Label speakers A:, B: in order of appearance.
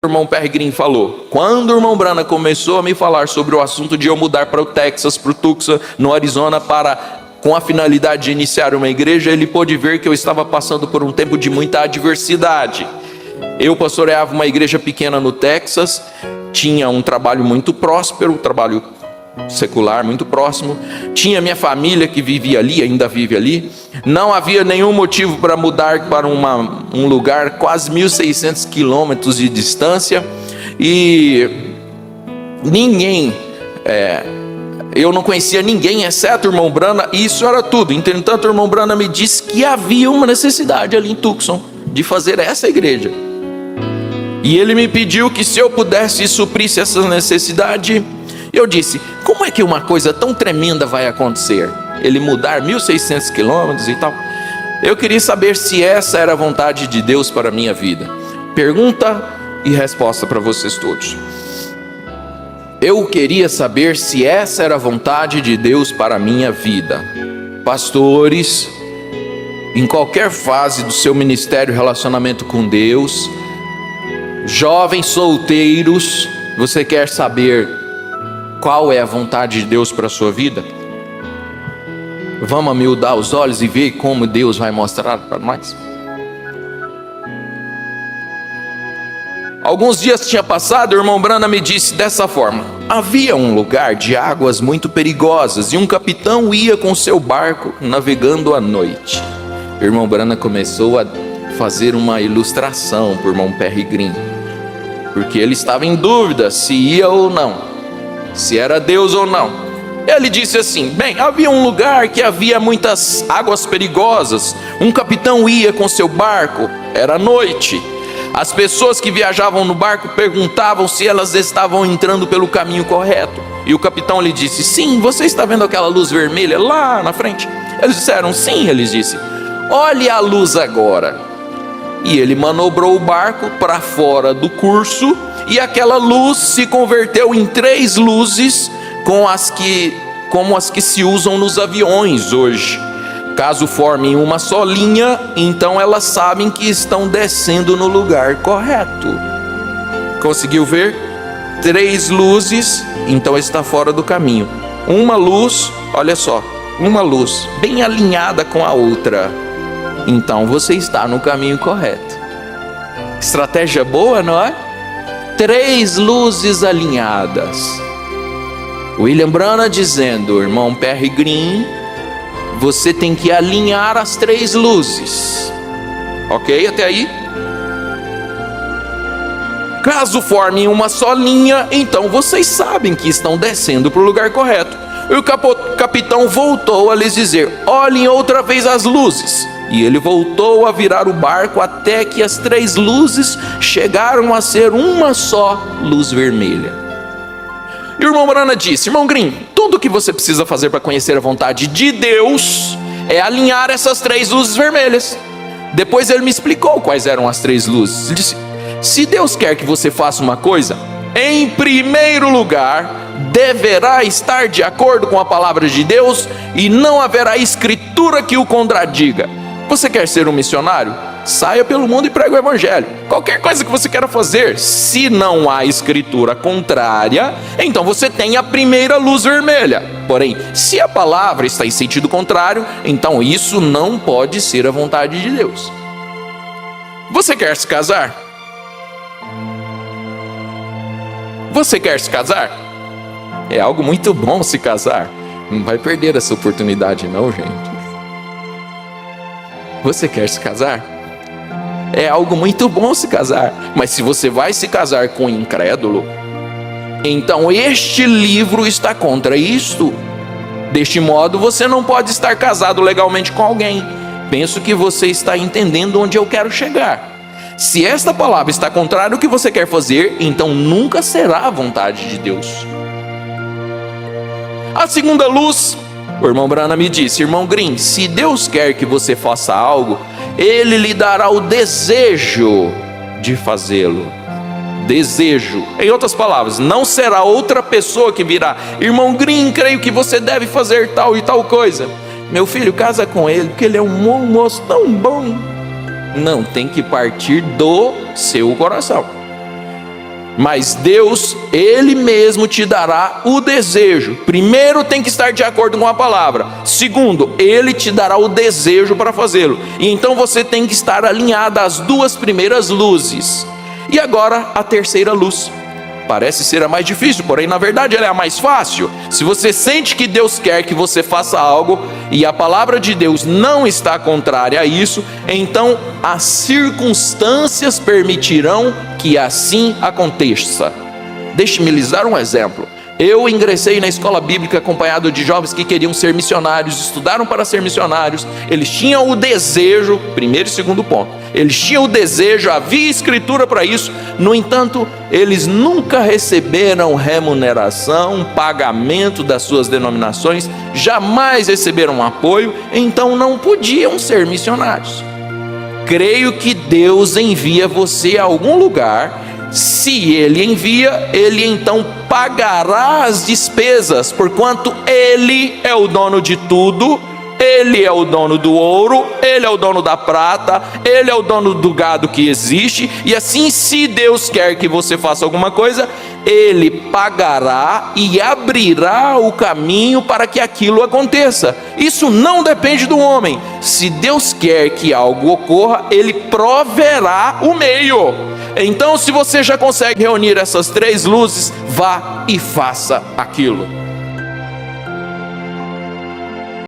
A: O irmão Peregrin falou. Quando o irmão Branham começou a me falar sobre o assunto de eu mudar para o Texas, para o Tucson, no Arizona, com a finalidade de iniciar uma igreja, ele pôde ver que eu estava passando por um tempo de muita adversidade. Eu pastoreava uma igreja pequena no Texas, tinha um trabalho muito próspero, um trabalho secular muito próximo, tinha minha família que vivia ali, ainda vive ali, não havia nenhum motivo para mudar para um lugar quase 1.600 quilômetros de distância, e eu não conhecia ninguém, exceto o irmão Branham, e isso era tudo. Entretanto, o irmão Branham me disse que havia uma necessidade ali em Tucson, de fazer essa igreja, e ele me pediu que se eu pudesse suprir essa necessidade. Eu disse, como é que uma coisa tão tremenda vai acontecer? Ele mudar 1.600 quilômetros e tal. Eu queria saber se essa era a vontade de Deus para a minha vida. Pergunta e resposta para vocês todos. Eu queria saber se essa era a vontade de Deus para a minha vida. Pastores, em qualquer fase do seu ministério e relacionamento com Deus, jovens solteiros, você quer saber qual é a vontade de Deus para a sua vida? Vamos amiudar os olhos e ver como Deus vai mostrar para nós. Alguns dias tinha passado, o irmão Branham me disse dessa forma: havia um lugar de águas muito perigosas e um capitão ia com seu barco navegando à noite. O irmão Branham começou a fazer uma ilustração para o irmão Peregrin, porque ele estava em dúvida se ia ou não, se era Deus ou não. Ele disse assim: bem, havia um lugar que havia muitas águas perigosas, um capitão ia com seu barco, era noite. As pessoas que viajavam no barco perguntavam se elas estavam entrando pelo caminho correto, e o capitão lhe disse: sim, você está vendo aquela luz vermelha lá na frente? Eles disseram: sim. Ele disse: olhe a luz agora. E ele manobrou o barco para fora do curso, e aquela luz se converteu em 3 luzes, como as que se usam nos aviões hoje. Caso formem uma só linha, então elas sabem que estão descendo no lugar correto. Conseguiu ver? 3 luzes, então está fora do caminho. Uma luz, olha só, uma luz bem alinhada com a outra, então você está no caminho correto. Estratégia boa, não é? 3 luzes alinhadas. William Branham dizendo: irmão Peregrin, você tem que alinhar as 3 luzes. Ok, até aí? Caso formem uma só linha, então vocês sabem que estão descendo para o lugar correto. E o capitão voltou a lhes dizer: olhem outra vez as luzes. E ele voltou a virar o barco até que as 3 luzes chegaram a ser uma só luz vermelha. E o irmão Branham disse: irmão Green, tudo que você precisa fazer para conhecer a vontade de Deus é alinhar essas 3 luzes vermelhas. Depois ele me explicou quais eram as 3 luzes. Ele disse: se Deus quer que você faça uma coisa, em primeiro lugar, deverá estar de acordo com a palavra de Deus e não haverá escritura que o contradiga. Você quer ser um missionário? Saia pelo mundo e pregue o evangelho. Qualquer coisa que você queira fazer, se não há escritura contrária, então você tem a primeira luz vermelha. Porém, se a palavra está em sentido contrário, então isso não pode ser a vontade de Deus. Você quer se casar? Você quer se casar? É algo muito bom se casar. Não vai perder essa oportunidade não, gente. Você quer se casar? É algo muito bom se casar. Mas se você vai se casar com um incrédulo, então este livro está contra isto. Deste modo, você não pode estar casado legalmente com alguém. Penso que você está entendendo onde eu quero chegar. Se esta palavra está contrária ao que você quer fazer, então nunca será a vontade de Deus. A segunda luz, o irmão Branham me disse: irmão Green, se Deus quer que você faça algo, Ele lhe dará o desejo de fazê-lo. Desejo. Em outras palavras, não será outra pessoa que virá: irmão Green, creio que você deve fazer tal e tal coisa. Meu filho, casa com ele, porque ele é um moço tão bom. Não, tem que partir do seu coração. Mas Deus, Ele mesmo te dará o desejo. Primeiro, tem que estar de acordo com a palavra. Segundo, Ele te dará o desejo para fazê-lo. E então você tem que estar alinhado às duas primeiras luzes. E agora, a terceira luz. Parece ser a mais difícil, porém na verdade ela é a mais fácil. Se você sente que Deus quer que você faça algo e a palavra de Deus não está contrária a isso, então as circunstâncias permitirão que assim aconteça. Deixe-me lhes dar um exemplo. Eu ingressei na escola bíblica acompanhado de jovens que queriam ser missionários, estudaram para ser missionários, eles tinham o desejo, primeiro e segundo ponto, eles tinham o desejo, havia escritura para isso, no entanto, eles nunca receberam remuneração, pagamento das suas denominações, jamais receberam apoio, então não podiam ser missionários. Creio que Deus envia você a algum lugar. Se Ele envia, Ele então pagará as despesas, porquanto Ele é o dono de tudo, Ele é o dono do ouro, Ele é o dono da prata, Ele é o dono do gado que existe, e assim, se Deus quer que você faça alguma coisa, Ele pagará e abrirá o caminho para que aquilo aconteça. Isso não depende do homem. Se Deus quer que algo ocorra, Ele proverá o meio. Então, se você já consegue reunir essas três luzes, vá e faça aquilo.